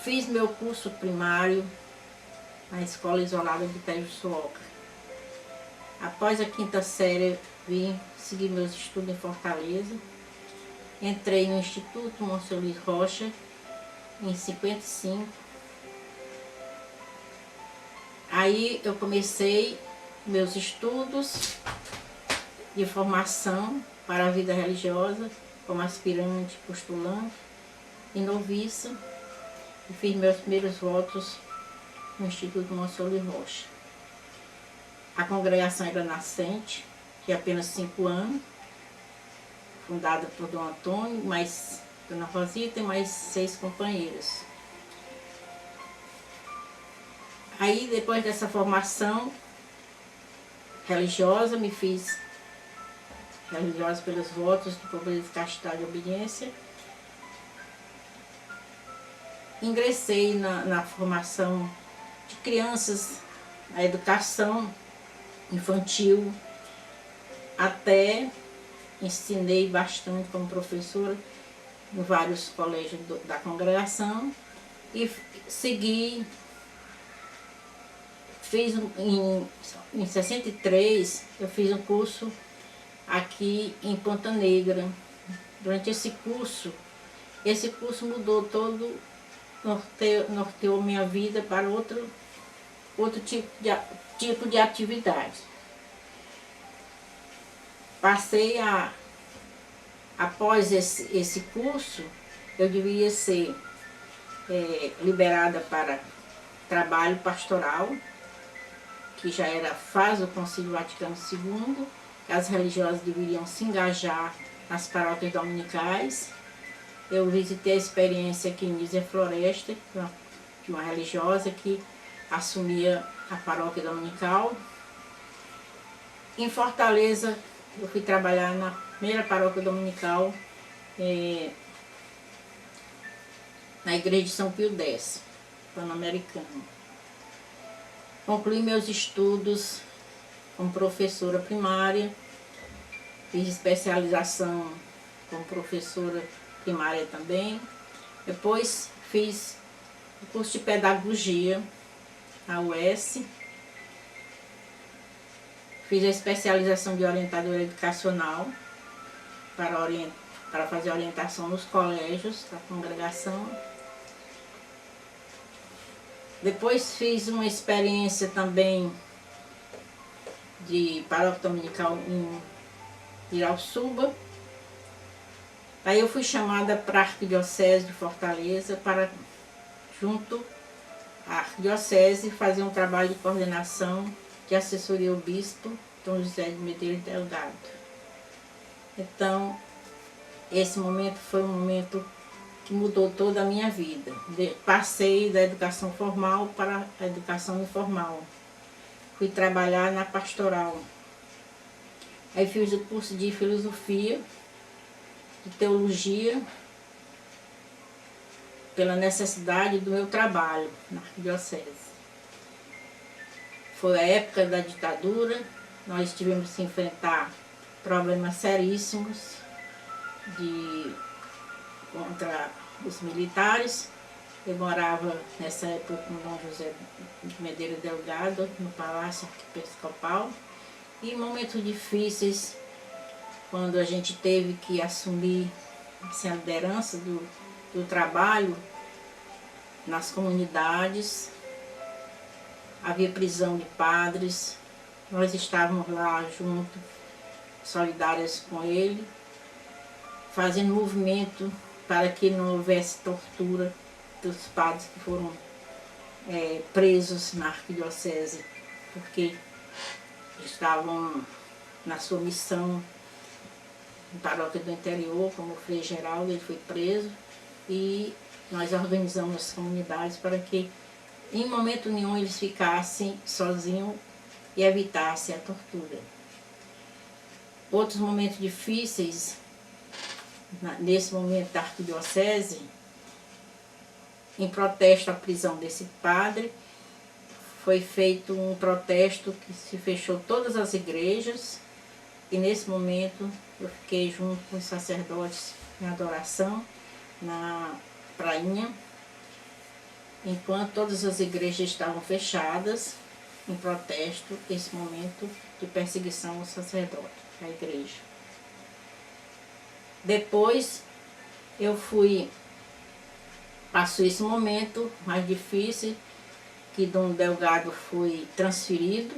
Fiz meu curso primário na Escola Isolada de Tejuçuoca. Após a 5ª série, vim seguir meus estudos em Fortaleza. Entrei no Instituto Monsenhor Luiz Rocha, em 55. Aí eu comecei meus estudos de formação para a vida religiosa, como aspirante, postulante e noviça. E fiz meus primeiros votos no Instituto Monsenhor Luiz Rocha. A congregação era nascente, tinha apenas 5 anos, fundada por Dom Antônio, mais Dona Rosita e mais 6 companheiras. Aí, depois dessa formação religiosa, me fiz religiosa pelos votos de pobreza, castidade e obediência. Ingressei na formação de crianças, na educação infantil, até ensinei bastante como professora em vários colégios da congregação e segui, fiz em 63, eu fiz um curso aqui em Ponta Negra. Durante esse curso mudou todo, norteou minha vida para outro tipo de atividade. Passei após esse curso, eu deveria ser liberada para trabalho pastoral, que já era fase do Concílio Vaticano II, que as religiosas deveriam se engajar nas paróquias dominicais. Eu visitei a experiência aqui em Nízia Floresta, de uma religiosa que assumia a paróquia dominical. Em Fortaleza, eu fui trabalhar na primeira paróquia dominical, na igreja de São Pio X, Pan-Americano. Concluí meus estudos como professora primária, fiz especialização como professora primária também. Depois fiz o curso de pedagogia na UES. Fiz a especialização de orientadora educacional para fazer orientação nos colégios da congregação. Depois fiz uma experiência também de paróquia dominical em Irauçuba. Aí eu fui chamada para a Arquidiocese de Fortaleza para, junto à Arquidiocese, fazer um trabalho de coordenação de assessoria ao Bispo Dom José de Medeiros Delgado. Então, esse momento foi um momento que mudou toda a minha vida. Passei da educação formal para a educação informal. Fui trabalhar na pastoral. Aí fiz o curso de filosofia, de teologia, pela necessidade do meu trabalho na Arquidiocese. Foi a época da ditadura, nós tivemos que enfrentar problemas seríssimos contra os militares. Eu morava nessa época com Dom José de Medeiros Delgado, no Palácio Arquiepiscopal, e momentos difíceis, quando a gente teve que assumir assim, a liderança do trabalho nas comunidades. Havia prisão de padres, nós estávamos lá juntos, solidárias com ele, fazendo movimento para que não houvesse tortura dos padres que foram presos na arquidiocese, porque estavam na sua missão em paróquia do interior, como o Frei Geraldo, ele foi preso, e nós organizamos as comunidades para que em momento nenhum eles ficassem sozinhos e evitassem a tortura. Outros momentos difíceis, nesse momento da arquidiocese, em protesto à prisão desse padre, foi feito um protesto que se fechou todas as igrejas, e nesse momento eu fiquei junto com os sacerdotes em adoração na prainha, enquanto todas as igrejas estavam fechadas, em protesto, esse momento de perseguição ao sacerdote, à igreja. Depois, passou esse momento mais difícil, que Dom Delgado foi transferido.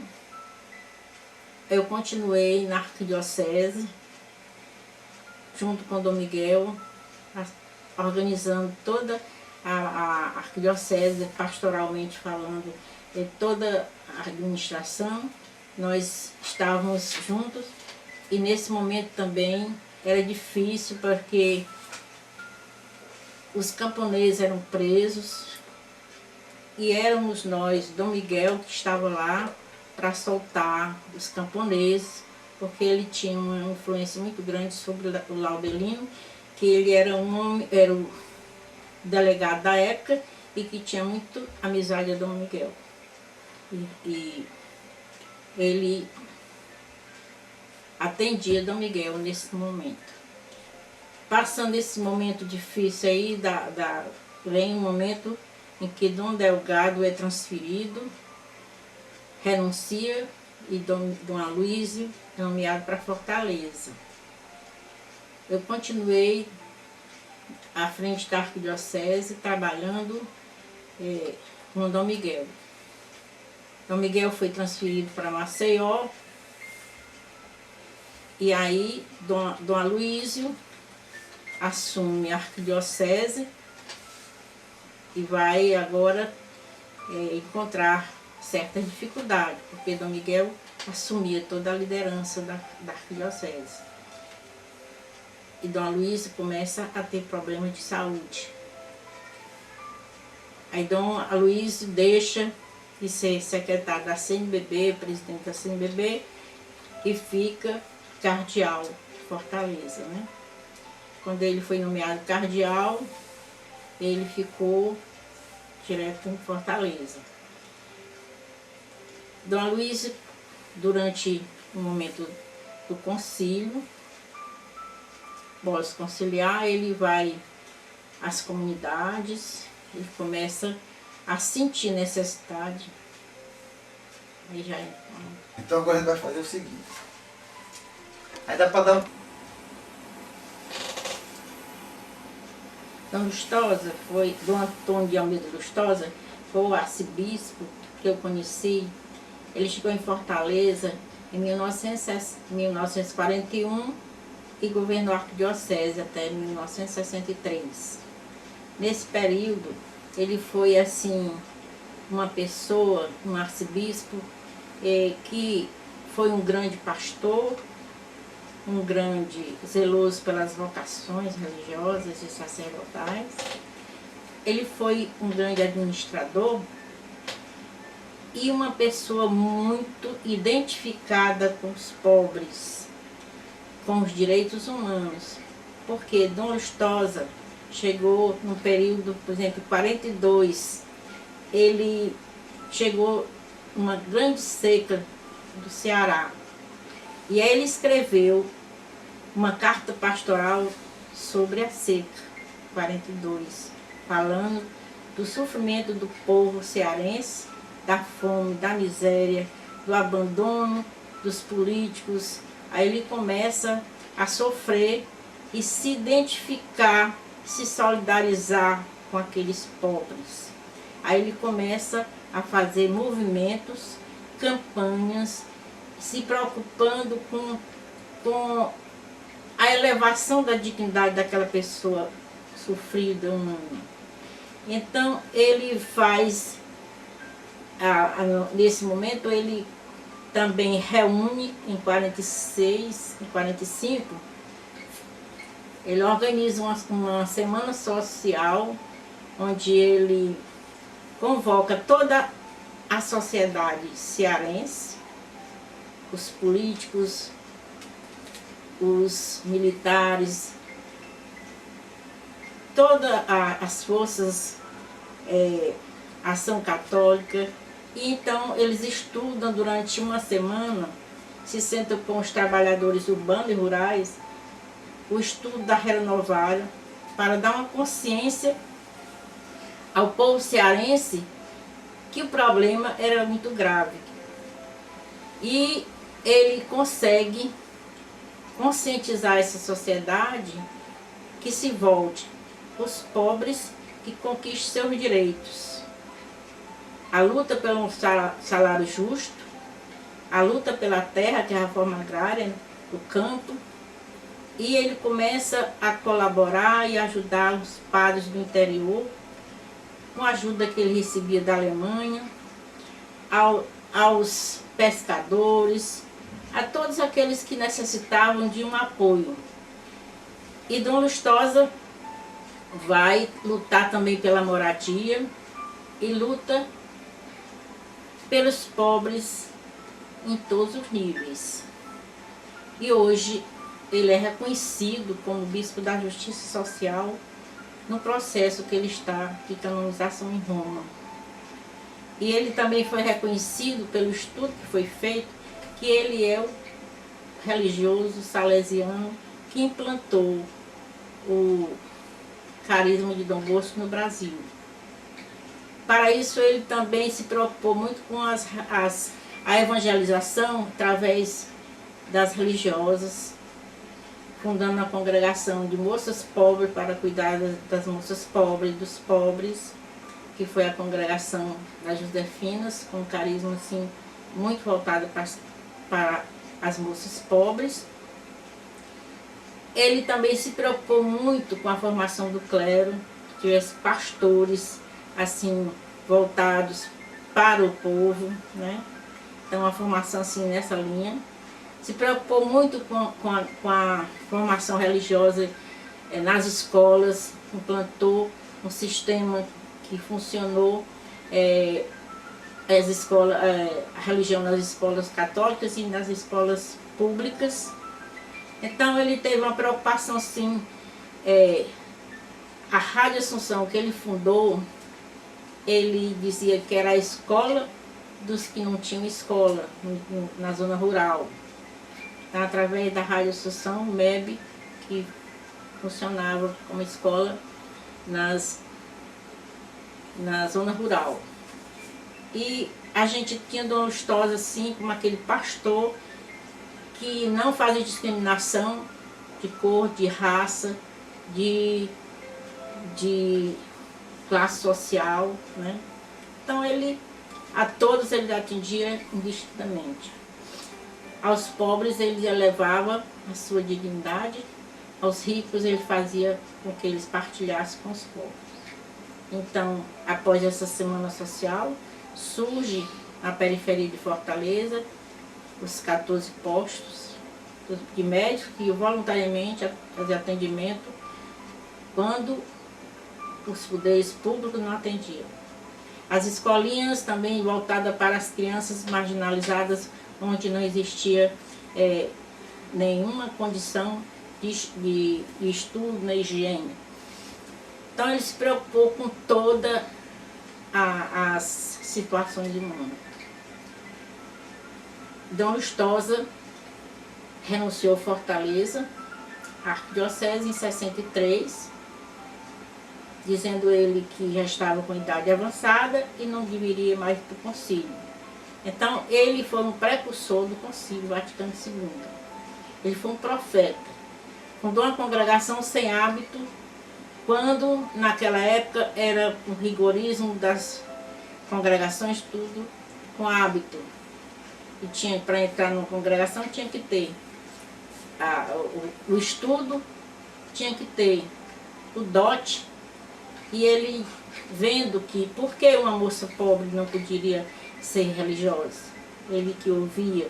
Eu continuei na arquidiocese, junto com Dom Miguel, organizando toda a arquidiocese, pastoralmente falando, toda a administração. Nós estávamos juntos e nesse momento também era difícil porque os camponeses eram presos e éramos nós, Dom Miguel, que estava lá para soltar os camponeses, porque ele tinha uma influência muito grande sobre o Laudelino, que ele era o delegado da época e que tinha muito amizade a Dom Miguel. E ele atendia Dom Miguel nesse momento. Passando esse momento difícil aí, vem um momento em que Dom Delgado é transferido, renuncia e Dom Aloísio é nomeado para Fortaleza. Eu continuei à frente da arquidiocese, trabalhando com Dom Miguel. Dom Miguel foi transferido para Maceió e aí Dom Aloísio assume a arquidiocese e vai agora encontrar certa dificuldade, porque Dom Miguel assumia toda a liderança da arquidiocese. E Dom Aloísio começa a ter problemas de saúde. Aí Dom Aloísio deixa de ser secretário da CNBB, presidente da CNBB, e fica cardeal de Fortaleza, né? Quando ele foi nomeado cardeal, ele ficou direto em Fortaleza. Dom Aloísio, durante o momento do concílio, pós-conciliar, ele vai às comunidades, ele começa a sentir necessidade. Aí já é. Então agora a gente vai fazer o seguinte. Aí dá para dar um... Dom Lustosa Dom Antônio de Almeida Lustosa foi o arcebispo que eu conheci. Ele chegou em Fortaleza em 1941 e governou a arquidiocese até 1963. Nesse período, ele foi assim uma pessoa, um arcebispo, que foi um grande pastor, um grande zeloso pelas vocações religiosas e sacerdotais. Ele foi um grande administrador e uma pessoa muito identificada com os pobres, com os direitos humanos, porque Dom Lustosa chegou no período, por exemplo, 42, ele chegou uma grande seca do Ceará. E aí ele escreveu uma carta pastoral sobre a seca, 42, falando do sofrimento do povo cearense, da fome, da miséria, do abandono dos políticos. Aí ele começa a sofrer e se identificar, se solidarizar com aqueles pobres. Aí ele começa a fazer movimentos, campanhas, se preocupando com a elevação da dignidade daquela pessoa sofrida, humana. Então, ele faz, nesse momento, ele também reúne em 46, em 45, ele organiza uma semana social, onde ele convoca toda a sociedade cearense, os políticos, os militares, todas as forças, ação católica. E então eles estudam durante uma semana, se sentam com os trabalhadores urbanos e rurais, o estudo da renovária, para dar uma consciência ao povo cearense que o problema era muito grave. E ele consegue conscientizar essa sociedade que se volte os pobres, que conquistem seus direitos. A luta pelo salário justo, a luta pela terra, que é a reforma agrária, o campo, e ele começa a colaborar e ajudar os padres do interior, com a ajuda que ele recebia da Alemanha, aos pescadores, a todos aqueles que necessitavam de um apoio. E Dom Lustosa vai lutar também pela moradia e luta pelos pobres em todos os níveis. E hoje ele é reconhecido como Bispo da Justiça Social no processo que ele está de canonização em Roma. E ele também foi reconhecido pelo estudo que foi feito, que ele é o religioso salesiano que implantou o carisma de Dom Bosco no Brasil. Para isso ele também se preocupou muito com a evangelização através das religiosas, fundando a congregação de moças pobres para cuidar das moças pobres e dos pobres, que foi a congregação das Josefinas, com um carisma assim, muito voltado para as moças pobres. Ele também se preocupou muito com a formação do clero, que tivesse pastores assim voltados para o povo, né? Então a formação assim nessa linha. Se preocupou muito com a formação religiosa nas escolas, implantou um sistema que funcionou, a religião nas escolas católicas e nas escolas públicas. Então ele teve uma preocupação sim, a Rádio Assunção que ele fundou, ele dizia que era a escola dos que não tinham escola na zona rural. Então, através da Rádio Assunção, o MEB, que funcionava como escola na zona rural. E a gente tinha Dom Lustosa assim, como aquele pastor que não fazia discriminação de cor, de raça, de classe social, né? Então a todos ele atendia indistintamente. Aos pobres ele elevava a sua dignidade, aos ricos ele fazia com que eles partilhassem com os pobres. Então, após essa semana social, surge na periferia de Fortaleza os 14 postos de médicos que voluntariamente faziam atendimento quando os poderes públicos não atendiam. As escolinhas também voltadas para as crianças marginalizadas, onde não existia nenhuma condição de estudo na higiene. Então ele se preocupou com todas as situações do mundo. Dom Lustosa renunciou a Fortaleza, a arquidiocese, em 63, dizendo ele que já estava com idade avançada e não deveria mais para o concílio. Então ele foi um precursor do concílio Vaticano II. Ele foi um profeta. Fundou uma congregação sem hábito, quando naquela época era o rigorismo das congregações, tudo com hábito. E tinha, para entrar numa congregação tinha que ter o estudo, tinha que ter o dote. E ele vendo que, por que uma moça pobre não poderia ser religiosa? Ele que ouvia.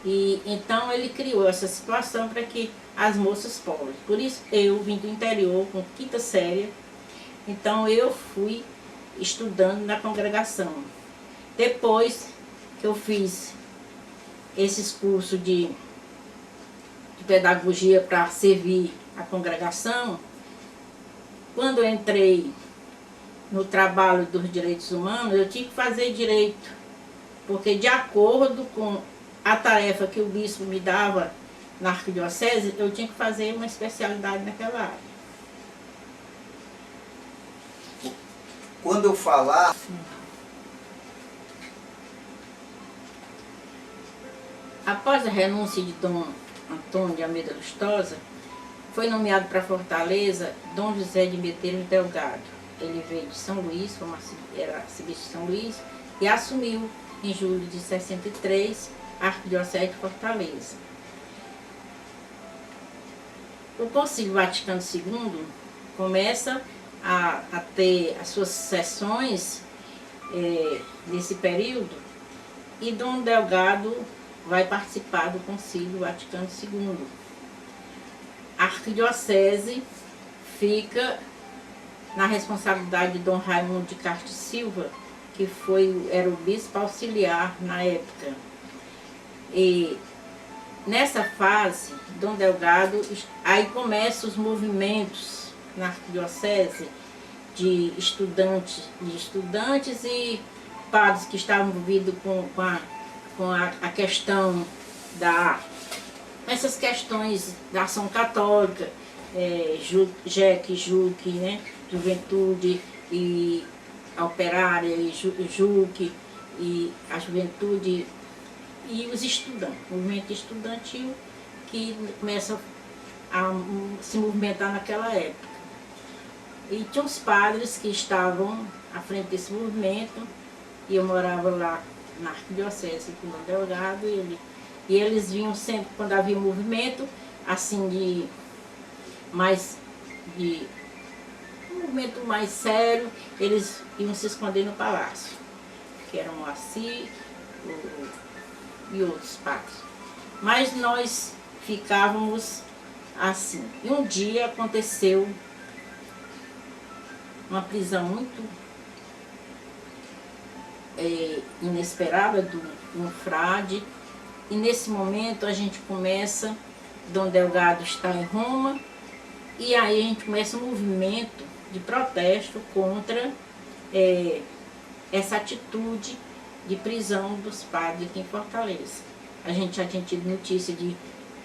E então ele criou essa situação para que as moças pobres. Por isso eu vim do interior com quinta série, então eu fui estudando na congregação. Depois que eu fiz esses cursos de pedagogia para servir a congregação, quando eu entrei no trabalho dos direitos humanos, eu tinha que fazer direito, porque de acordo com a tarefa que o bispo me dava na arquidiocese, eu tinha que fazer uma especialidade naquela área. quando eu falar... Após a renúncia de Dom Antônio de Almeida Lustosa, foi nomeado para Fortaleza Dom José de Medeiros Delgado. Ele veio de São Luís, era arcebispo de São Luís, e assumiu em julho de 63 a Arquidiocese de Fortaleza. O Concílio Vaticano II começa a ter as suas sessões nesse período, e Dom Delgado vai participar do Concílio Vaticano II. A arquidiocese fica na responsabilidade de Dom Raimundo de Castro Silva, que era o bispo auxiliar na época. E nessa fase, Dom Delgado, aí começam os movimentos na arquidiocese de estudantes e padres que estavam envolvidos com a questão essas questões da ação católica, JUC, né? Juventude e a Operária, e JUC, e a Juventude e os estudantes, o movimento estudantil que começa a se movimentar naquela época. E tinha uns padres que estavam à frente desse movimento, e eu morava lá na arquidiocese com o Dom Delgado, e eles vinham sempre, quando havia movimento, assim, um movimento mais sério, eles iam se esconder no palácio, que eram o Assi e outros padres. Mas nós ficávamos assim. E um dia aconteceu uma prisão muito inesperada de um frade, e nesse momento a gente começa, Dom Delgado está em Roma, e aí a gente começa um movimento de protesto contra essa atitude de prisão dos padres aqui em Fortaleza. A gente já tinha tido notícia de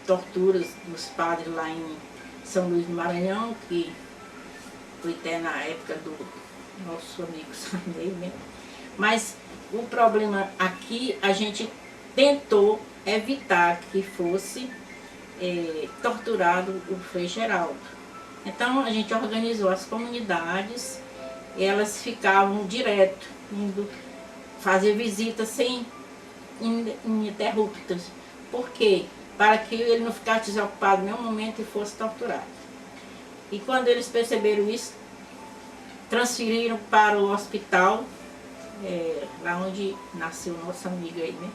torturas dos padres lá em São Luís do Maranhão, que foi até na época do nosso amigo Sarney, né? Mas o problema aqui, a gente tentou evitar que fosse torturado o Frei Geraldo. Então a gente organizou as comunidades, elas ficavam direto, indo fazer visitas sem ininterruptas. Por quê? Para que ele não ficasse desocupado em nenhum momento e fosse torturado. E quando eles perceberam isso, transferiram para o hospital, lá onde nasceu nossa amiga aí, né?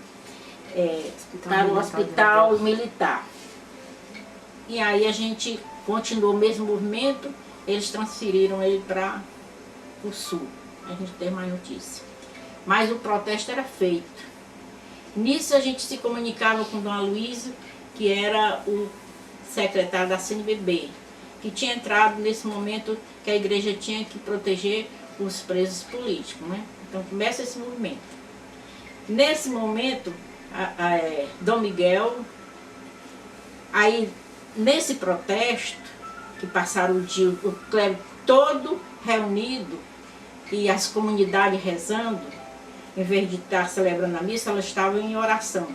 Para o hospital militar. E aí a gente continuou o mesmo movimento, eles transferiram ele para o sul. A gente tem mais notícia. Mas o protesto era feito. Nisso a gente se comunicava com Dom Aloysio, que era o secretário da CNBB, que tinha entrado nesse momento que a igreja tinha que proteger os presos políticos, né? Então começa esse movimento. Nesse momento, Dom Miguel, aí nesse protesto, que passaram o dia, o clero todo reunido e as comunidades rezando, em vez de estar celebrando a missa, elas estavam em oração.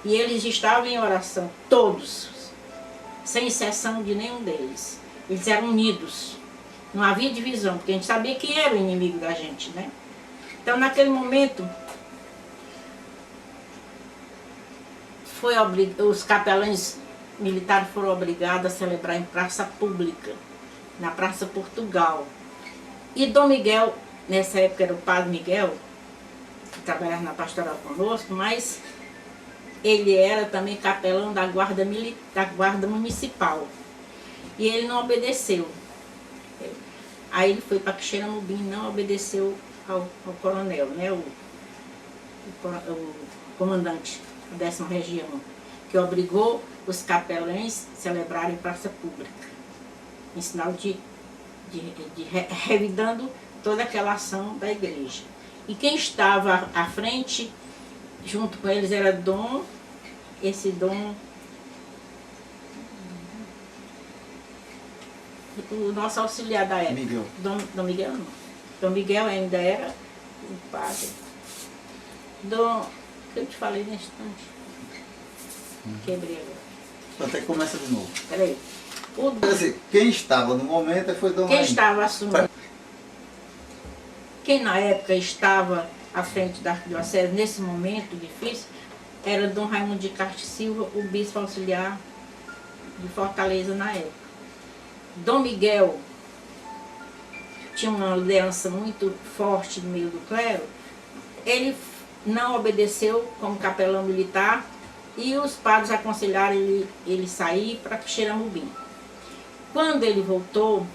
E eles estavam em oração, todos, sem exceção de nenhum deles. Eles eram unidos, não havia divisão, porque a gente sabia quem era o inimigo da gente, né? Então, naquele momento, os capelães militares foram obrigados a celebrar em praça pública, na Praça Portugal. E Dom Miguel, nessa época era o Padre Miguel, que trabalhava na pastoral conosco, mas ele era também capelão da guarda municipal. E ele não obedeceu. Aí ele foi para Quixeramobim, não obedeceu ao coronel, né, o comandante da 10ª região, que obrigou os capelães a celebrarem praça pública, em sinal de revidando toda aquela ação da igreja. E quem estava à frente, junto com eles, era o nosso auxiliar da época. Miguel. Dom Miguel não. Dom Miguel ainda era o padre. Que eu te falei nesse instante. Quebrei agora. Até que começa de novo. Peraí. Assim, quem estava no momento foi Dom Quem Raimundo. estava assumindo? Quem na época estava à frente da arquidiocese nesse momento difícil era Dom Raimundo de Castro Silva, o bispo auxiliar de Fortaleza na época. Dom Miguel tinha uma liderança muito forte no meio do clero. Ele não obedeceu como capelão militar e os padres aconselharam ele sair para Xeramubim. Quando ele voltou,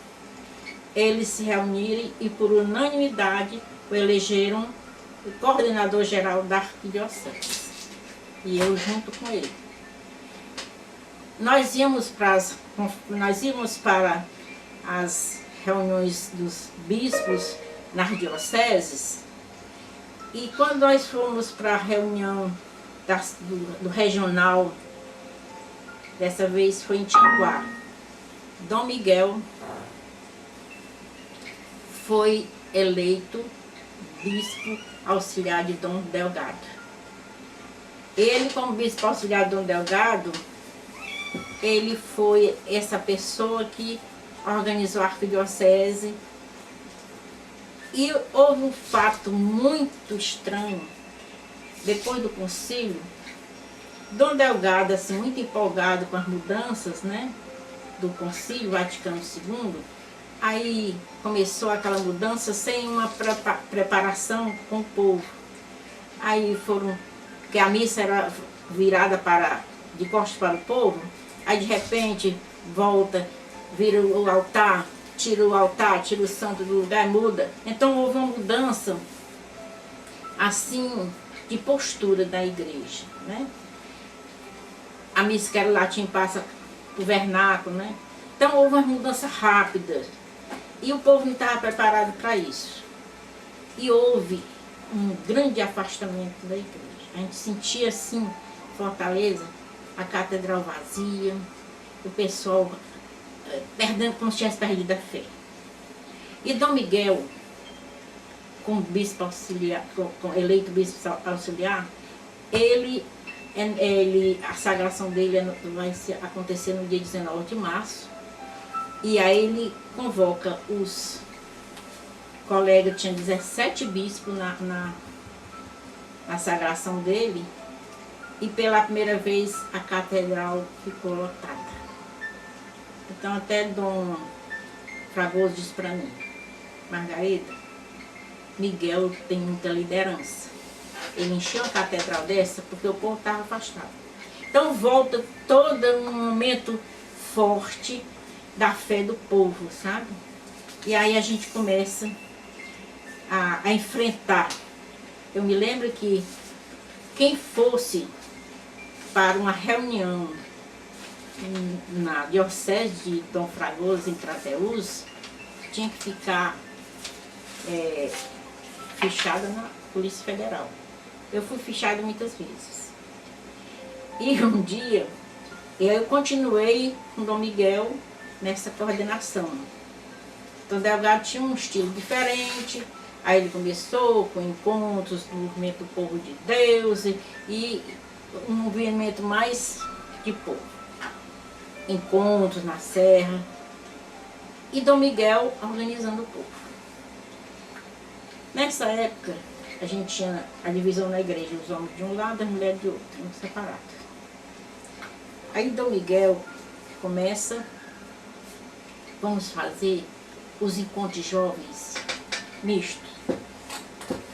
eles se reuniram e por unanimidade o elegeram o coordenador geral da arquidiocese. E eu junto com ele. Nós íamos para as reuniões dos bispos nas dioceses e quando nós fomos para a reunião do regional, dessa vez foi em Tianguá, Dom Miguel foi eleito bispo auxiliar de Dom Delgado. Ele, como bispo auxiliar de Dom Delgado, ele foi essa pessoa que organizou a arquidiocese. E houve um fato muito estranho. Depois do concílio, Dom Delgado, assim, muito empolgado com as mudanças, né, do concílio Vaticano II, aí começou aquela mudança sem uma preparação com o povo. Aí que a missa era virada de costas para o povo, aí de repente volta, vira o altar, tira o santo do lugar e muda. Então houve uma mudança assim de postura da igreja, né? A missa que era latim passa para o vernáculo, né? Então houve uma mudança rápida e o povo não estava preparado para isso. E houve um grande afastamento da igreja. A gente sentia assim, Fortaleza, a catedral vazia, o pessoal perdendo como se tivesse perdido a fé. E Dom Miguel, como bispo auxiliar, eleito bispo auxiliar, a sagração dele vai acontecer no dia 19 de março. E aí ele convoca os colegas, tinha 17 bispos na sagração dele, e pela primeira vez a catedral ficou lotada. Então até Dom Fragoso disse para mim: Margarida, Miguel tem muita liderança. Ele encheu a catedral dessa porque o povo estava afastado. Então volta todo um momento forte da fé do povo, sabe? E aí a gente começa a enfrentar. Eu me lembro que quem fosse para uma reunião na diocese de Dom Fragoso, em Crateús, tinha que ficar fichada na Polícia Federal. Eu fui fichada muitas vezes. E um dia, eu continuei com Dom Miguel nessa coordenação. Dom Delgado tinha um estilo diferente, aí ele começou com encontros do movimento do povo de Deus e um movimento mais de povo. Encontros na serra. E Dom Miguel organizando o povo. Nessa época, a gente tinha a divisão na igreja, os homens de um lado e as mulheres de outro, separados. Aí Dom Miguel começa, vamos fazer os encontros jovens mistos.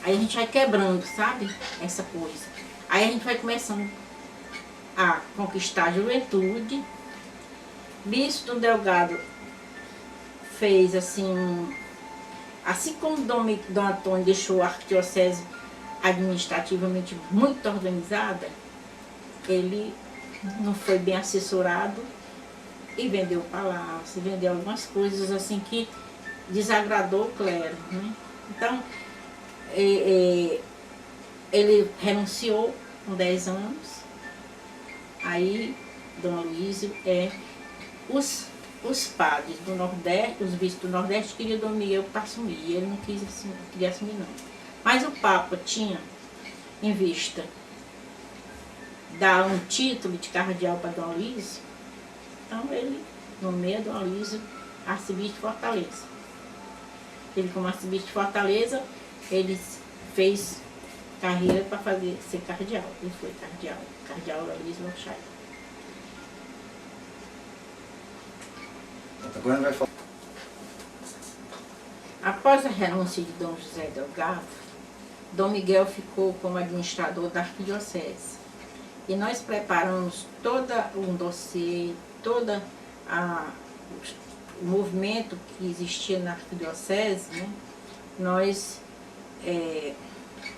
Aí a gente vai quebrando, sabe, essa coisa. Aí a gente vai começando a conquistar a juventude. Bispo Dom Delgado fez assim como Dom Antônio deixou a arquidiocese administrativamente muito organizada, ele não foi bem assessorado e vendeu o palácio, vendeu algumas coisas assim que desagradou o clero, né? Então, ele renunciou com 10 anos, aí Dom Aloysio os padres do Nordeste, os bispos do Nordeste queriam Dom Miguel para assumir, e ele não queria assumir não. Mas o Papa tinha em vista dar um título de cardeal para Dom Aloysio, então ele nomeia Dom Aloysio arcebispo de Fortaleza. Ele, como arcebispo de Fortaleza, ele fez carreira para ser cardeal. Ele foi cardeal Aloysio Lochaia. Agora vai falar. Após a renúncia de Dom José Delgado, Dom Miguel ficou como administrador da arquidiocese. E nós preparamos todo um dossiê, todo o movimento que existia na arquidiocese, né? Nós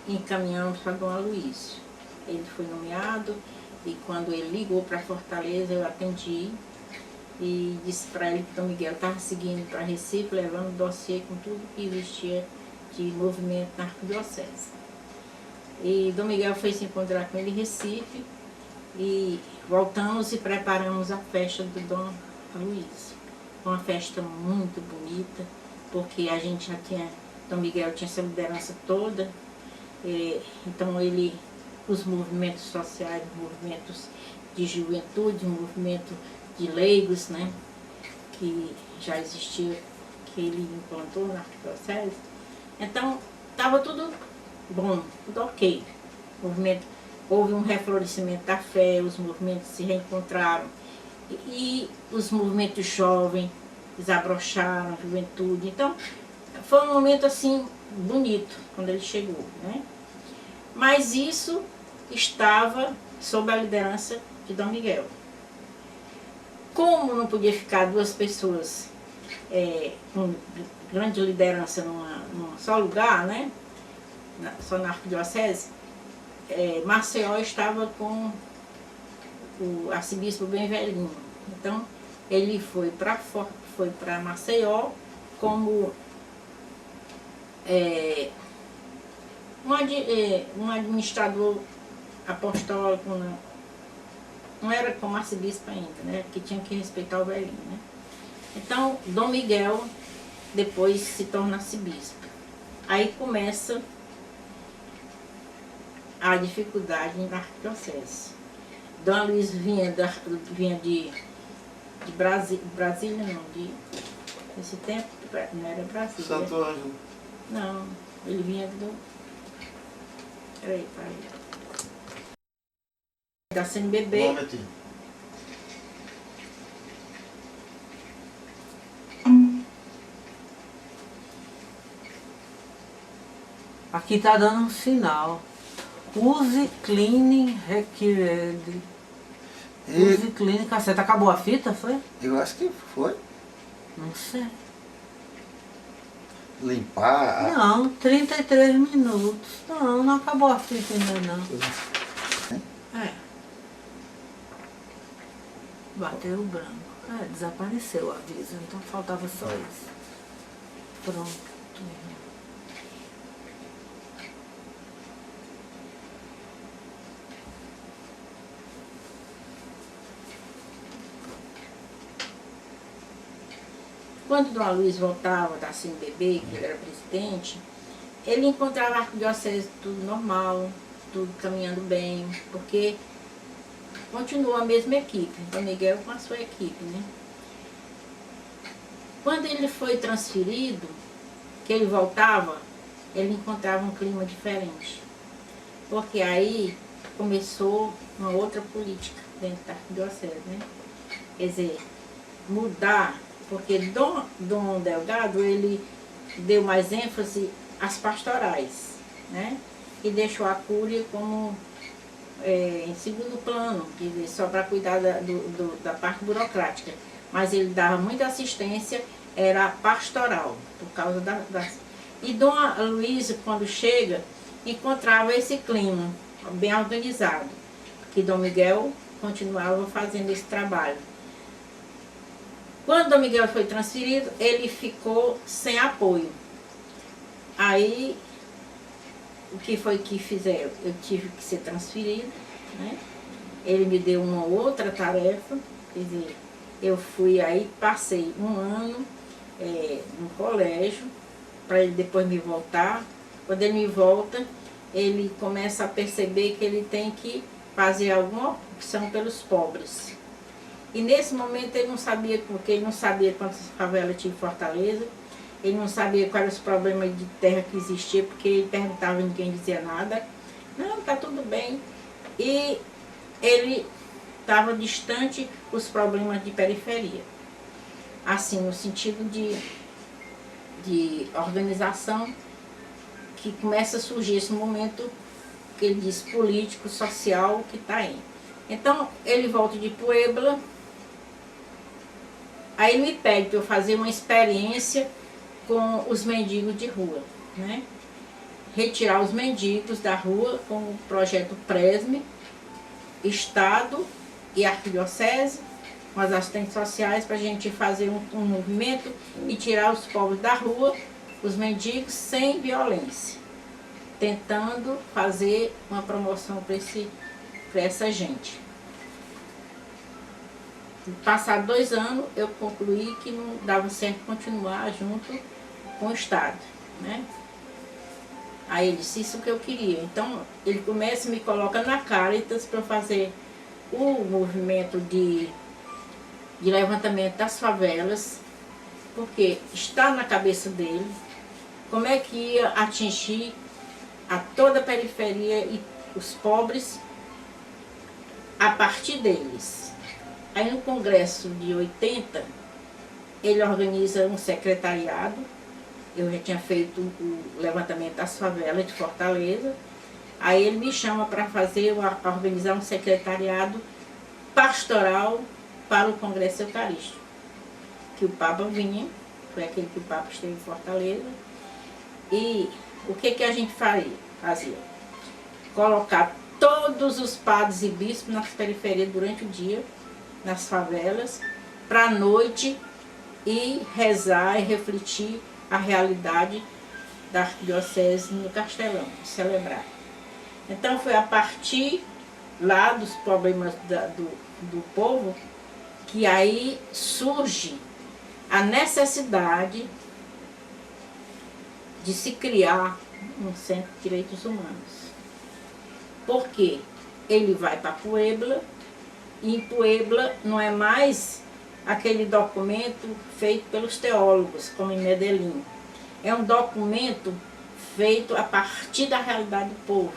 encaminhamos para Dom Aloysio. Ele foi nomeado e quando ele ligou para Fortaleza eu atendi e disse para ele que Dom Miguel estava seguindo para Recife, levando o dossiê com tudo que existia de movimento na arquidiocese. E Dom Miguel foi se encontrar com ele em Recife e voltamos e preparamos a festa do Dom Aloysio. Uma festa muito bonita, porque a gente já tinha, Dom Miguel tinha essa liderança toda, então os movimentos sociais, movimentos de juventude, movimento de leigos, né, que já existia, que ele implantou na arquidiocese. Então, estava tudo bom, tudo ok. Houve um reflorescimento da fé, os movimentos se reencontraram. E os movimentos jovens desabrocharam, a juventude. Então, foi um momento assim, bonito, quando ele chegou, né? Mas isso estava sob a liderança de Dom Miguel. Como não podia ficar duas pessoas com grande liderança num só lugar, né? Só na arquidiocese, Maceió estava com o arcebispo bem velhinho. Então, ele foi para Maceió como um administrador apostólico, não era como arcebispo ainda, né? Que tinha que respeitar o velhinho, né? Então, Dom Miguel depois se torna arcebispo. Aí começa a dificuldade na arquidiocese. Dom Aloysio vinha de Brasília, não, nesse tempo não era Brasília. Santo Ângelo. Não, ele vinha peraí. Da CNBB. Um momentinho. Aqui tá dando um sinal. Use Cleaning Required. Use Cleaning Cassete. Acabou a fita, foi? Eu acho que foi. Não sei. Limpar. Não, 33 minutos. Não acabou a fita ainda não. Bateu o branco. Desapareceu o aviso, então faltava só isso. Pronto. Quando Dom Aloysio voltava da CNBB, que ele era presidente, ele encontrava a arquidiocese tudo normal, tudo caminhando bem, porque continuou a mesma equipe, Dom Miguel com a sua equipe, né? Quando ele foi transferido, que ele voltava, ele encontrava um clima diferente, porque aí começou uma outra política dentro da arquidiocese, né? Quer dizer, mudar. Porque Dom Delgado, ele deu mais ênfase às pastorais, né? E deixou a cúria como em segundo plano, só para cuidar da parte burocrática. Mas ele dava muita assistência, era pastoral, por causa E Dom Aloysio, quando chega, encontrava esse clima bem organizado, que Dom Miguel continuava fazendo esse trabalho. Quando Dom Miguel foi transferido, ele ficou sem apoio. Aí, o que foi que fizeram? Eu tive que ser transferido, né? Ele me deu uma outra tarefa, quer dizer, eu fui aí, passei um ano no colégio, para ele depois me voltar. Quando ele me volta, ele começa a perceber que ele tem que fazer alguma opção pelos pobres. E nesse momento ele não sabia, porque ele não sabia quantas favelas tinha em Fortaleza, ele não sabia quais os problemas de terra que existia, porque ele perguntava e ninguém dizia nada. Não, tá tudo bem. E ele estava distante dos problemas de periferia. Assim, no sentido de organização, que começa a surgir esse momento que ele diz político, social, que está aí. Então, ele volta de Puebla, aí ele me pede para eu fazer uma experiência com os mendigos de rua, né? Retirar os mendigos da rua com o projeto PRESME, Estado e Arquidiocese, com as assistentes sociais, para a gente fazer um movimento e tirar os pobres da rua, os mendigos, sem violência, tentando fazer uma promoção para essa gente. Passados 2 anos, eu concluí que não dava certo continuar junto com o Estado, né? Aí ele disse isso que eu queria. Então, ele começa e me coloca na Caritas para fazer o movimento de levantamento das favelas, porque está na cabeça dele como é que ia atingir a toda a periferia e os pobres a partir deles. Aí no Congresso de 80, ele organiza um secretariado. Eu já tinha feito o levantamento das favelas de Fortaleza. Aí ele me chama para organizar um secretariado pastoral para o Congresso Eucarístico. Que o Papa vinha, foi aquele que o Papa esteve em Fortaleza. E o que a gente fazia? Colocar todos os padres e bispos nas periferias durante o dia, nas favelas, para a noite e rezar e refletir a realidade da Arquidiocese no Castelão, celebrar. Então foi a partir lá dos problemas do povo que aí surge a necessidade de se criar um centro de direitos humanos. Porque ele vai para Puebla, e em Puebla não é mais aquele documento feito pelos teólogos, como em Medellín. É um documento feito a partir da realidade do povo,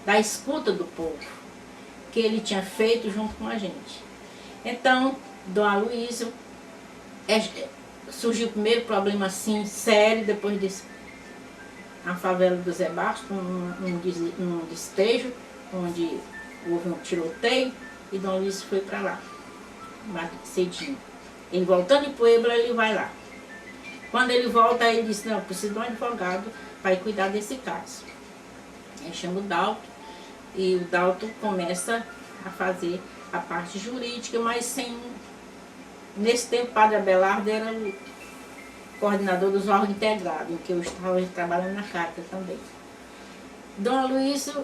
da escuta do povo, que ele tinha feito junto com a gente. Então, Dom Aloysio, surgiu o primeiro problema assim, sério, depois disso, a favela do Zé Bastos, num despejo, onde houve um tiroteio, e Dom Aloysio foi para lá, cedinho. Ele voltando em Puebla, ele vai lá. Quando ele volta, ele disse, não, eu preciso de um advogado para ir cuidar desse caso. Aí chama o Dalto, e o Dalto começa a fazer a parte jurídica, mas sem... Nesse tempo, o Padre Abelardo era o coordenador dos órgãos integrados, em que eu estava trabalhando na Caritas também. Dom Aloysio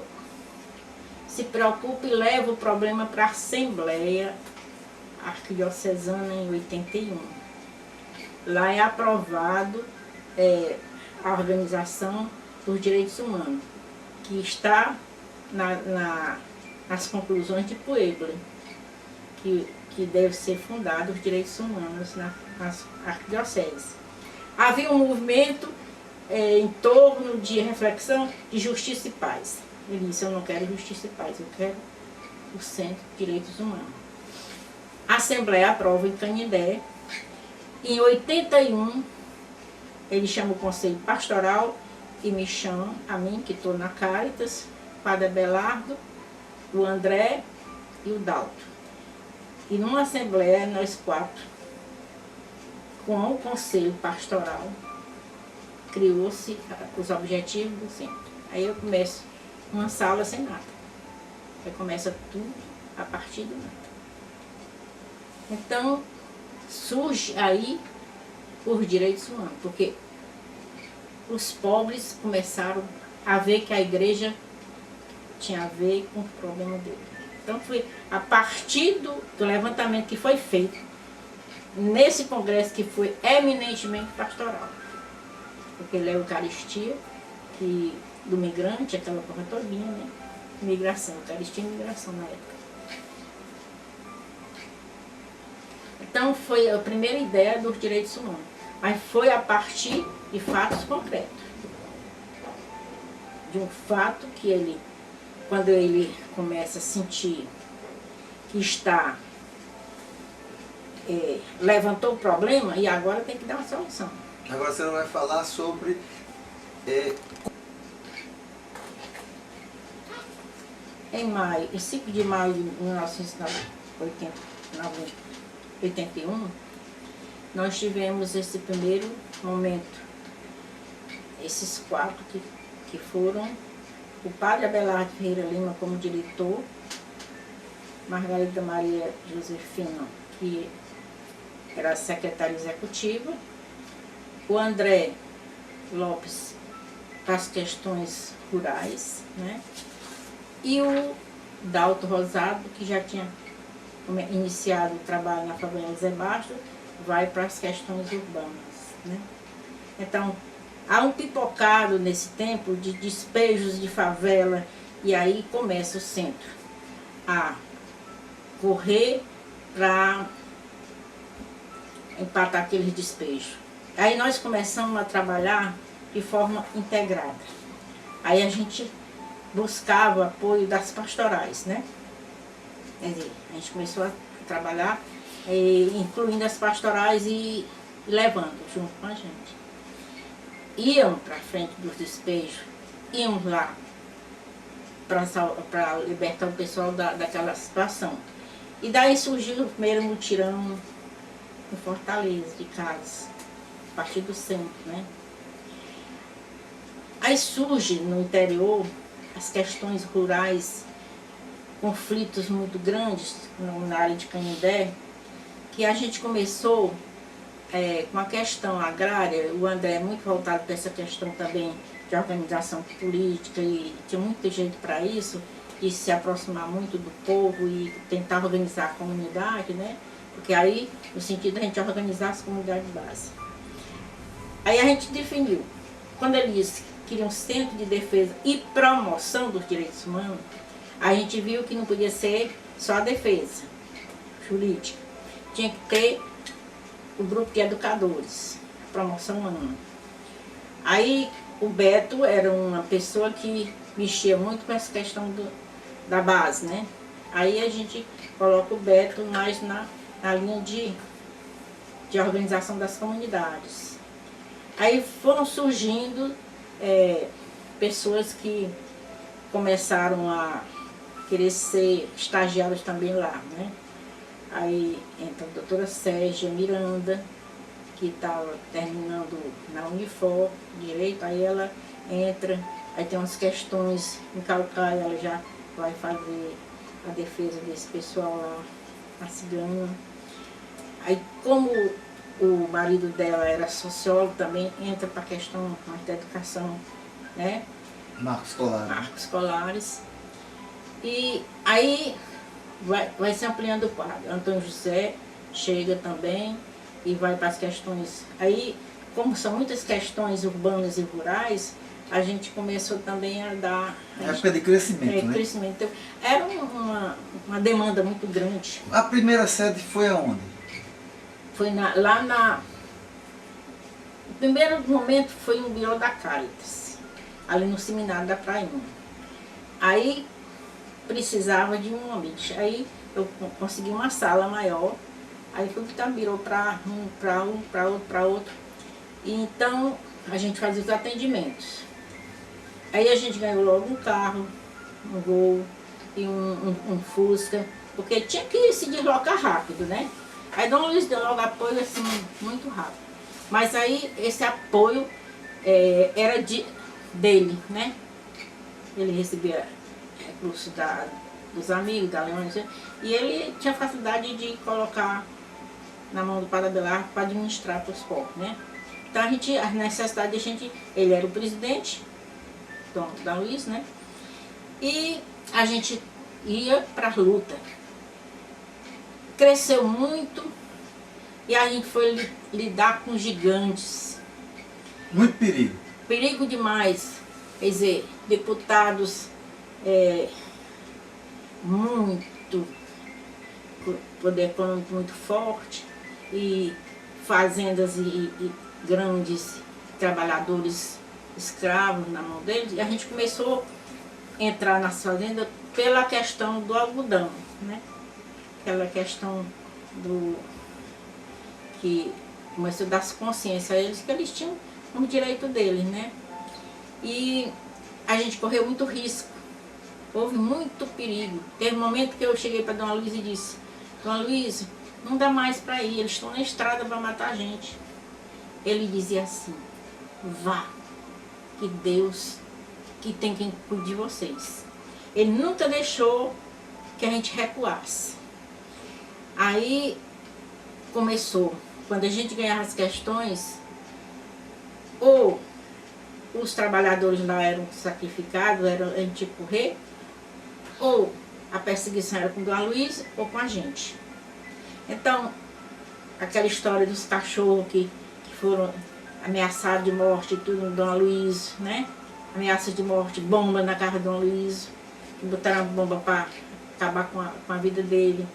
se preocupa e leva o problema para a Assembleia Arquidiocesana em 81. Lá é aprovado a Organização dos Direitos Humanos, que está nas conclusões de Puebla, que deve ser fundado os direitos humanos nas arquidioceses. Havia um movimento em torno de reflexão de justiça e paz. Ele disse, eu não quero justiça e paz, eu quero o Centro de Direitos Humanos. A Assembleia aprova em Canindé. Em 81, ele chama o Conselho Pastoral e me chama, a mim, que estou na Caritas, Padre Abelardo, o André e o Dalto. E numa Assembleia, nós 4, com o Conselho Pastoral, criou-se os objetivos do centro. Aí eu começo uma sala sem nada. Aí começa tudo a partir do nada. Então, surge aí os direitos humanos, porque os pobres começaram a ver que a igreja tinha a ver com o problema dele. Então foi a partir do levantamento que foi feito nesse congresso que foi eminentemente pastoral. Porque ele é a Eucaristia, que, do migrante, aquela porra todinha, né? Migração, Eucaristia e migração na época. Então foi a primeira ideia dos direitos humanos, mas foi a partir de fatos concretos. De um fato que ele, quando ele começa a sentir que está, levantou o problema e agora tem que dar uma solução. Agora você vai falar sobre... Em 5 de maio de 1981, nós tivemos esse primeiro momento. Esses 4 que foram o padre Abelardo Ferreira Lima como diretor, Margarida Maria Josefina, que era a secretária executiva, o André Lopes para as questões rurais, né? E o Dalto Rosado, que já tinha iniciado o trabalho na favela Zé Basto, vai para as questões urbanas, né? Então, há um pipocado nesse tempo de despejos de favela, e aí começa o centro a correr para empatar aqueles despejos. Aí nós começamos a trabalhar de forma integrada. Aí a gente buscava o apoio das pastorais, né? Quer dizer, a gente começou a trabalhar incluindo as pastorais e levando junto com a gente. Íamos para frente dos despejos, íamos lá para libertar o pessoal daquela situação. E daí surgiu o primeiro mutirão em Fortaleza, de casas, a partir do centro, né? Aí surge no interior as questões rurais, conflitos muito grandes na área de Canindé, que a gente começou com a questão agrária. O André é muito voltado para essa questão também de organização política e tinha muita gente para isso, e se aproximar muito do povo e tentar organizar a comunidade, né? Porque aí, no sentido de a gente organizar as comunidades de base. Aí a gente definiu, quando ele disse que queria um centro de defesa e promoção dos direitos humanos, a gente viu que não podia ser só a defesa jurídica. Tinha que ter o grupo de educadores, promoção humana. Aí o Beto era uma pessoa que mexia muito com essa questão da base, né? Aí a gente coloca o Beto mais na linha de organização das comunidades. Aí foram surgindo pessoas que começaram a querer ser estagiários também lá, né? Aí entra a doutora Sérgia Miranda, que estava terminando na Unifor, direito, aí ela entra, aí tem umas questões em Calcaia, ela já vai fazer a defesa desse pessoal lá, a cigana. Aí como o marido dela era sociólogo, também entra para a questão mais da educação, né? Marcos Colares. Marcos Colares. E aí vai se ampliando o quadro. Antônio José chega também e vai para as questões. Aí, como são muitas questões urbanas e rurais, a gente começou também a dar... Época de crescimento, né? Crescimento. Então, era uma demanda muito grande. A primeira sede foi aonde? Foi lá na... O primeiro momento foi no Biró da Caritas, ali no seminário da Prainha. Aí precisava de um ambiente. Aí eu consegui uma sala maior, aí fui que virou para outro. E então a gente fazia os atendimentos. Aí a gente ganhou logo um carro, um Gol e um Fusca, porque tinha que se deslocar rápido, né? Aí Dom Luiz deu logo apoio assim, muito rápido. Mas aí esse apoio era dele, né? Ele recebia recurso dos amigos, da Leônia, e ele tinha facilidade de colocar na mão do Padre Abelardo para administrar para os povos, né? Então a necessidade da gente, ele era o presidente, Dom Luiz, né? E a gente ia para a luta. Cresceu muito, e a gente foi lidar com gigantes. Muito perigo. Perigo demais. Quer dizer, deputados muito, poder econômico muito forte, e fazendas e grandes trabalhadores escravos na mão deles. E a gente começou a entrar nas fazendas pela questão do algodão, né? Aquela questão do que começou a dar consciência a eles que eles tinham um direito deles, né? E a gente correu muito risco, houve muito perigo. Teve um momento que eu cheguei para Dona Luísa e disse: Dona Luísa, não dá mais para ir, eles estão na estrada para matar a gente. Ele dizia assim: vá, que Deus que tem quem cuide de vocês. Ele nunca deixou que a gente recuasse. Aí começou, quando a gente ganhava as questões, ou os trabalhadores lá eram sacrificados, a gente ia correr, ou a perseguição era com Dona Luísa ou com a gente. Então, aquela história dos cachorros que foram ameaçados de morte, tudo, Dona Luísa, né? Ameaças de morte, bomba na casa de Dona Luísa, que botaram a bomba para acabar com a vida dele.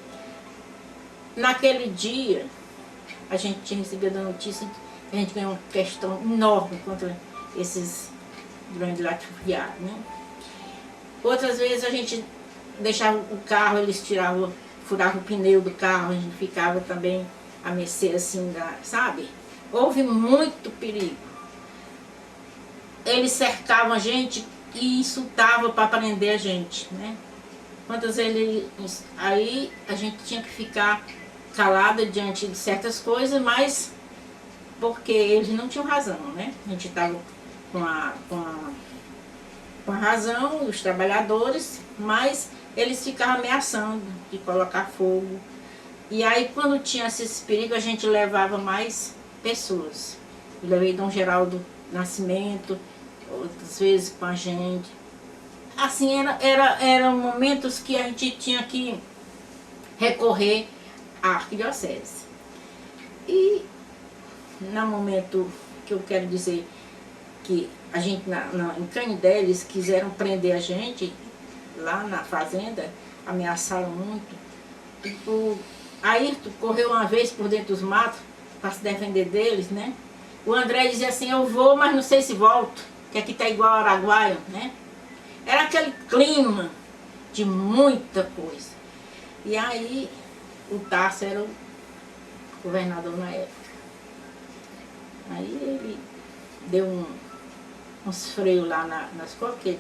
Naquele dia, a gente tinha recebido a notícia que a gente ganhou uma questão enorme contra esses grandes latifundiários, né? Outras vezes a gente deixava o carro, eles tiravam, furavam o pneu do carro, a gente ficava também a mercê assim, sabe? Houve muito perigo. Eles cercavam a gente e insultavam para prender a gente, né? Quantas vezes aí a gente tinha que ficar calada diante de certas coisas, mas porque eles não tinham razão, né? A gente estava com a razão, os trabalhadores, mas eles ficavam ameaçando de colocar fogo. E aí, quando tinha esses perigos, a gente levava mais pessoas. Eu levei Dom Geraldo Nascimento, outras vezes com a gente. Assim, eram momentos que a gente tinha que recorrer à arquidiocese. E, no momento que eu quero dizer que a gente, em Canindé, eles quiseram prender a gente, lá na fazenda, ameaçaram muito. E o Ayrton correu uma vez por dentro dos matos para se defender deles, né? O André dizia assim: eu vou, mas não sei se volto, que aqui está igual ao Araguaia, né? Era aquele clima de muita coisa. E aí, o Tarso era o governador na época. Aí ele deu uns freios lá nas coisas, porque ele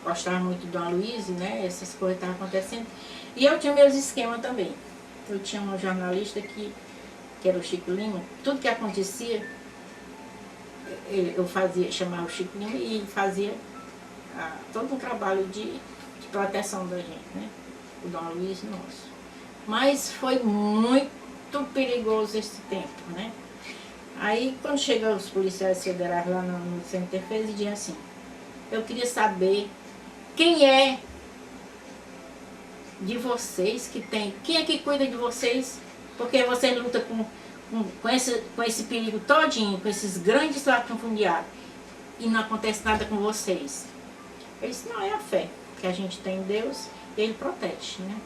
gostava muito de Dona Luísa, né? Essas coisas estavam acontecendo. E eu tinha meus esquemas também. Eu tinha um jornalista que era o Chico Lima. Tudo que acontecia, eu chamava o Chico Lima e fazia todo um trabalho de proteção da gente, né? O Dona Luísa nosso. Mas foi muito perigoso esse tempo, né? Aí, quando chegam os policiais federais lá no Centro de Defesa, e dizem assim: eu queria saber quem é de vocês quem é que cuida de vocês, porque vocês lutam com esse perigo todinho, com esses grandes latifundiários, e não acontece nada com vocês. Eu disse: não, é a fé que a gente tem em Deus, e Ele protege, né?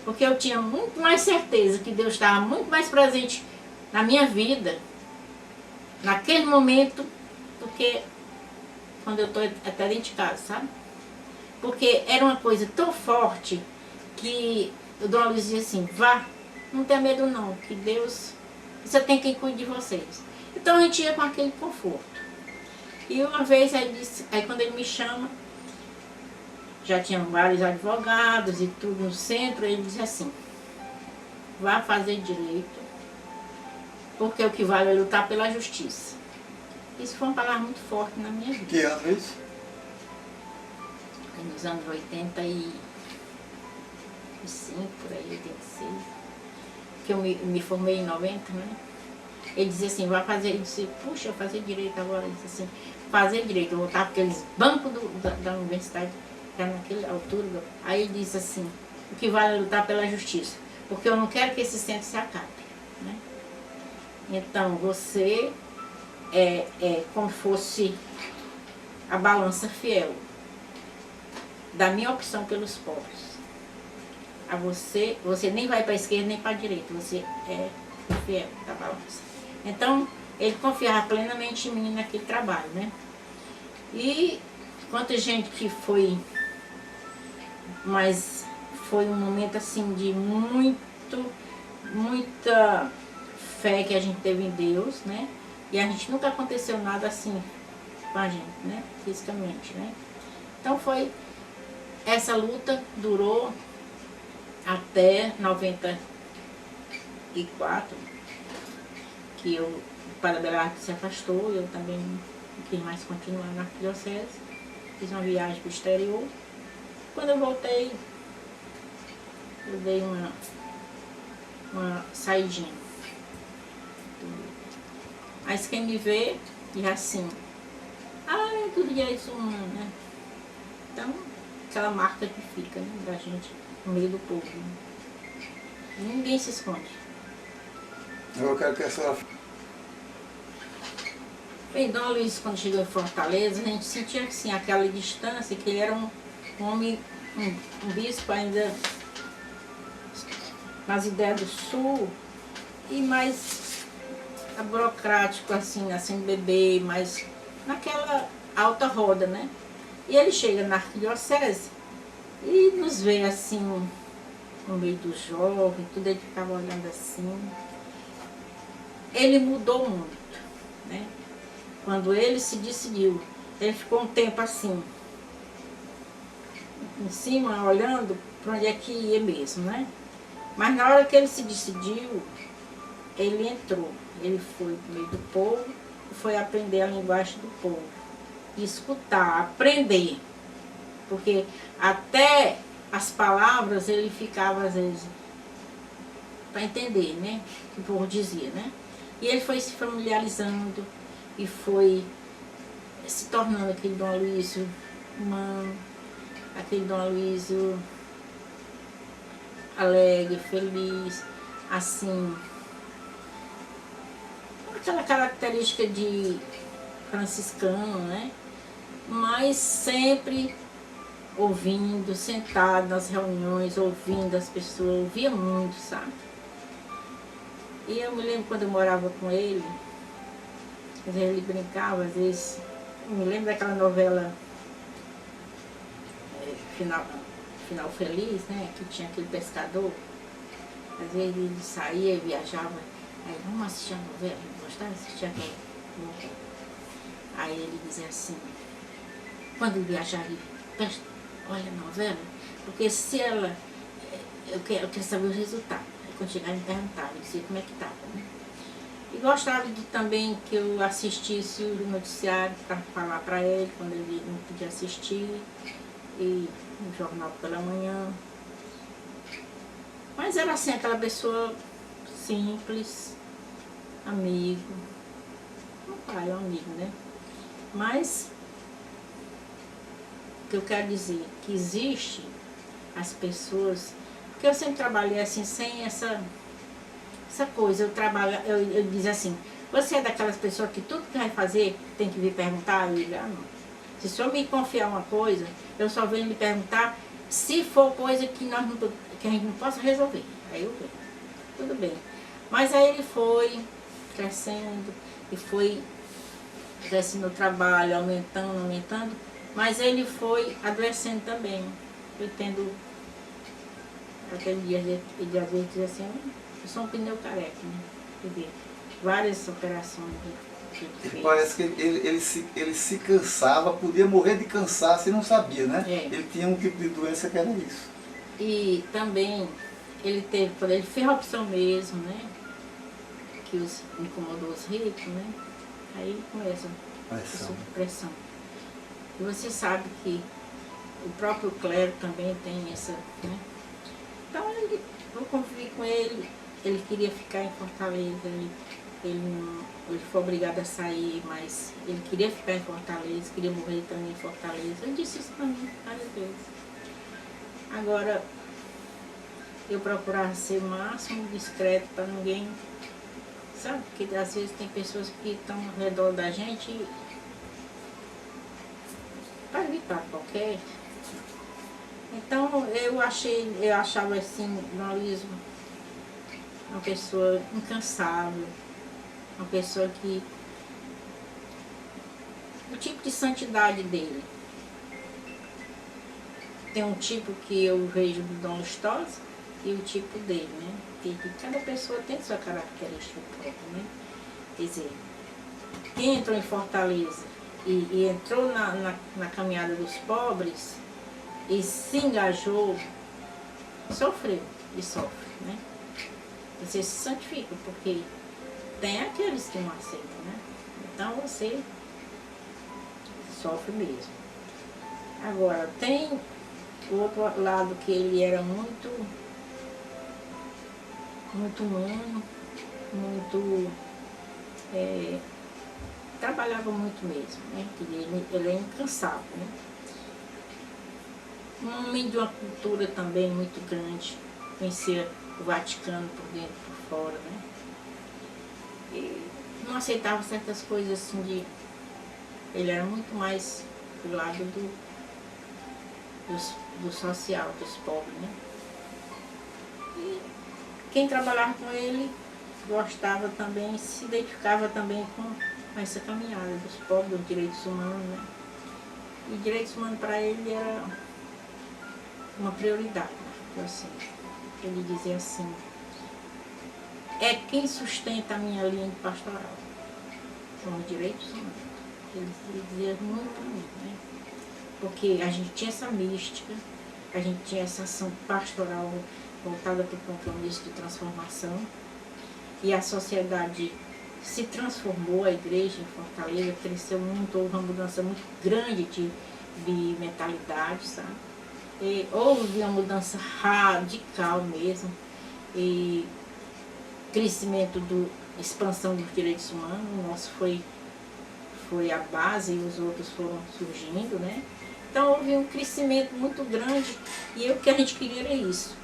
Porque eu tinha muito mais certeza que Deus estava muito mais presente na minha vida, naquele momento, do que quando eu estou até dentro de casa, sabe? Porque era uma coisa tão forte que o Dona Luísa dizia assim: vá, não tenha medo não, que Deus, você tem quem cuide de vocês. Então a gente ia com aquele conforto. E uma vez aí quando ele me chama, já tinham vários advogados e tudo no centro, ele dizia assim: vá fazer direito, porque o que vale é lutar pela justiça. Isso foi uma palavra muito forte na minha vida. Que ano isso? Nos anos 85, por aí, 86, que eu me formei em 90, né? Ele dizia assim: vai fazer, ele disse: puxa, eu fazer direito agora. Ele disse assim: fazer direito, eu voltava para aqueles bancos da universidade, que era naquela altura. Aí ele disse assim: o que vale é lutar pela justiça, porque eu não quero que esse centro se acabe, né? Então você é como fosse a balança fiel da minha opção pelos pobres. A você nem vai para a esquerda nem para a direita, você é fiel da balança. Então, ele confiava plenamente em mim naquele trabalho, né? E quanta gente que foi, mas foi um momento assim de muita fé que a gente teve em Deus, né? E a gente nunca aconteceu nada assim com a gente, né? Fisicamente, né? Então essa luta durou até 94, que o padre Abelardo se afastou, eu também não quis mais continuar na arquidiocese, fiz uma viagem para o exterior. Quando eu voltei, eu dei uma saidinha. Mas quem me vê, diz assim, é tudo direitos humanos, né? Então, aquela marca que fica, né, da gente no meio do povo. Né? Ninguém se esconde. Eu quero que a senhora... Bem, Dom Luiz, quando chegou em Fortaleza, a gente sentia assim, aquela distância, que ele era um homem, um bispo ainda nas ideias do sul, e mais burocrático, assim, na CNBB, mais naquela alta roda, né? E ele chega na arquidiocese e nos vê assim, no meio dos jovens, tudo, ele ficava olhando assim. Ele mudou muito, né? Quando ele se decidiu, ele ficou um tempo assim, em cima, olhando para onde é que ia mesmo, né? Mas na hora que ele se decidiu, ele entrou, ele foi no meio do povo, foi aprender a linguagem do povo, escutar, aprender, porque até as palavras ele ficava às vezes para entender, né, o que o povo dizia, né? E ele foi se familiarizando e foi se tornando aquele Dom Aloysio humano, aquele Dom Aloysio alegre, feliz, assim, aquela característica de franciscano, né? Mas sempre ouvindo, sentado nas reuniões, ouvindo as pessoas, ouvia muito, sabe? E eu me lembro quando eu morava com ele, às vezes ele brincava, às vezes, eu me lembro daquela novela Final Feliz, né? Que tinha aquele pescador, às vezes ele saía e viajava, aí vamos assistir a novela, gostava de assistir aquela novela. Aí ele dizia assim, quando ele viajar, ele presta, olha a novela, porque se ela, eu quero saber o resultado. Aí quando chegar, me perguntava, eu dizia como é que estava, né? E gostava de também que eu assistisse o noticiário para falar para ele, quando ele não podia assistir, e no jornal pela manhã. Mas era assim, aquela pessoa simples, amigo, um pai, um amigo, né? Mas o que eu quero dizer, que existe as pessoas, porque eu sempre trabalhei assim, sem essa coisa, eu dizia assim, você é daquelas pessoas que tudo que vai fazer tem que vir perguntar? Eu digo, não. Se o senhor me confiar uma coisa, eu só venho lhe perguntar se for coisa que a gente não possa resolver. Aí eu venho, tudo bem. Mas aí ele foi crescendo, e foi crescendo no trabalho, aumentando, mas ele foi adoecendo também. Foi tendo aquele dia, ele às vezes dizia assim, eu sou um pneu careca, né? Quer dizer, várias operações que ele fez. Parece que ele se cansava, podia morrer de cansaço e não sabia, né? É. Ele tinha um tipo de doença que era isso. E também ele fez a opção mesmo, né? Que incomodou os ricos, né? Aí começa essa pressão. E você sabe que o próprio clero também tem essa, né? Então eu convivi com ele, ele queria ficar em Fortaleza, ele foi obrigado a sair, mas ele queria ficar em Fortaleza, queria morrer também em Fortaleza. Eu disse isso para mim várias vezes. Agora, eu procurava ser o máximo discreto para ninguém sabe? Porque às vezes tem pessoas que estão ao redor da gente para evitar qualquer. Então eu achava assim, Dona Luísa, uma pessoa incansável, uma pessoa que. O tipo de santidade dele. Tem um tipo que eu vejo do Dom Lustosa e o tipo dele, né? Porque cada pessoa tem sua característica própria, né? Quer dizer, quem entrou em Fortaleza e entrou na caminhada dos pobres e se engajou, sofreu e sofre, né? Você se santifica, porque tem aqueles que não aceitam, né? Então você sofre mesmo. Agora, tem o outro lado que ele era muito humano, muito trabalhava muito mesmo, né? Ele é incansável, né? Um homem de uma cultura também muito grande, conhecia o Vaticano por dentro e por fora, né? E não aceitava certas coisas assim de... Ele era muito mais do lado do social, dos pobres, né? E quem trabalhava com ele gostava também, se identificava também com essa caminhada dos pobres, dos direitos humanos, né? E direitos humanos para ele era uma prioridade, né? Assim, ele dizia assim, é quem sustenta a minha linha de pastoral, são os direitos humanos. Ele dizia muito para mim, né? Porque a gente tinha essa mística, a gente tinha essa ação pastoral voltada para o compromisso de transformação, e a sociedade se transformou, a igreja em Fortaleza cresceu muito, houve uma mudança muito grande de mentalidade, sabe? E houve uma mudança radical mesmo, e crescimento, expansão dos direitos humanos, o nosso foi a base e os outros foram surgindo, né? Então houve um crescimento muito grande e o que a gente queria era isso.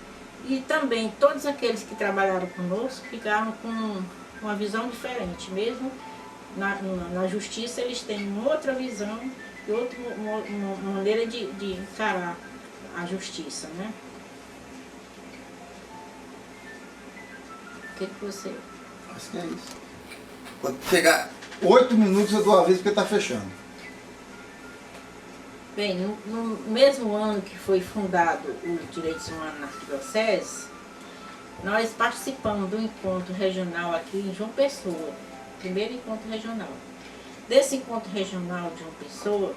E também todos aqueles que trabalharam conosco ficaram com uma visão diferente, mesmo na justiça eles têm outra visão e uma maneira de encarar a justiça, né? O que você... Acho que é isso. Quando pegar 8 minutos eu dou a vez porque está fechando. Bem, no mesmo ano que foi fundado o Direitos Humanos na Arquidiocese, nós participamos do encontro regional aqui em João Pessoa, primeiro encontro regional. Desse encontro regional de João Pessoa,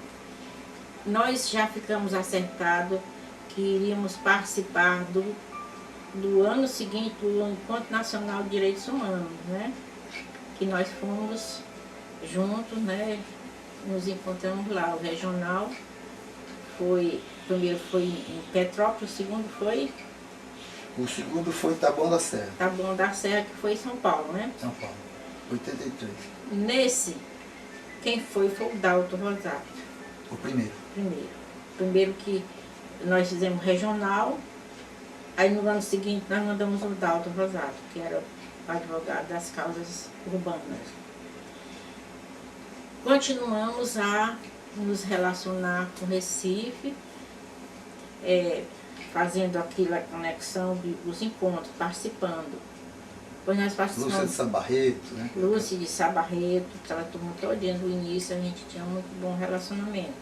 nós já ficamos acertados que iríamos participar do ano seguinte, do Encontro Nacional de Direitos Humanos, né? Que nós fomos juntos, né? Nos encontramos lá, o regional. Primeiro foi em Petrópolis, o segundo foi Taboão da Serra. Taboão da Serra, que foi em São Paulo, né? São Paulo, 83. Nesse, quem foi o Dalto Rosato. O primeiro. Primeiro que nós fizemos regional, aí no ano seguinte nós mandamos o Dalto Rosato, que era o advogado das causas urbanas. Continuamos a nos relacionar com Recife, fazendo aquilo, a conexão dos encontros, participando. Depois nós participamos... Lúcia de Sabarreto, né? Lúcia de Sabarreto, aquela turma todinha do início, a gente tinha um muito bom relacionamento.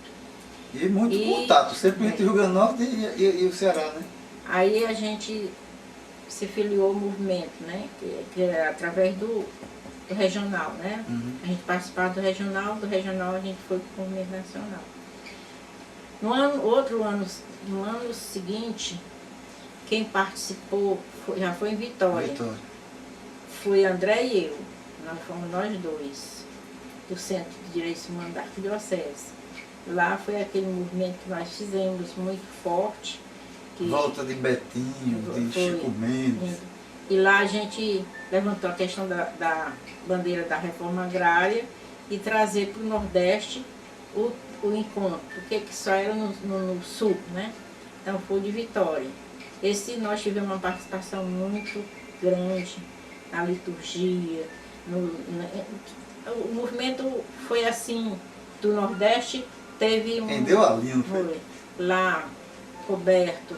E muito contato, sempre entre o Rio Grande do Norte e o Ceará, né? Aí a gente se filiou ao movimento, né? Que é através do regional, né? Uhum. A gente participava do regional a gente foi para o movimento nacional. No ano seguinte, quem participou já foi em Vitória. Foi André e eu, nós fomos nós dois, do Centro de Direitos Humanos da Arquidiocese. Lá foi aquele movimento que nós fizemos muito forte. Volta de Betinho, de Chico Mendes. E lá a gente levantou a questão da bandeira da reforma agrária e trazer para o Nordeste o encontro, porque só era no Sul, né? Então foi de Vitória. Esse nós tivemos uma participação muito grande na liturgia, O movimento foi assim, do Nordeste, teve um... Rendeu ali, não foi? Lá, Roberto,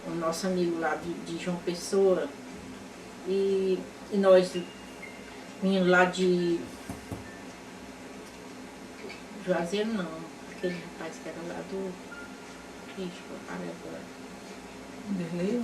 o nosso amigo lá de João Pessoa, e nós vindo lá de Juazeiro não, aquele rapaz que era lá do... Ixi, agora. Desliga.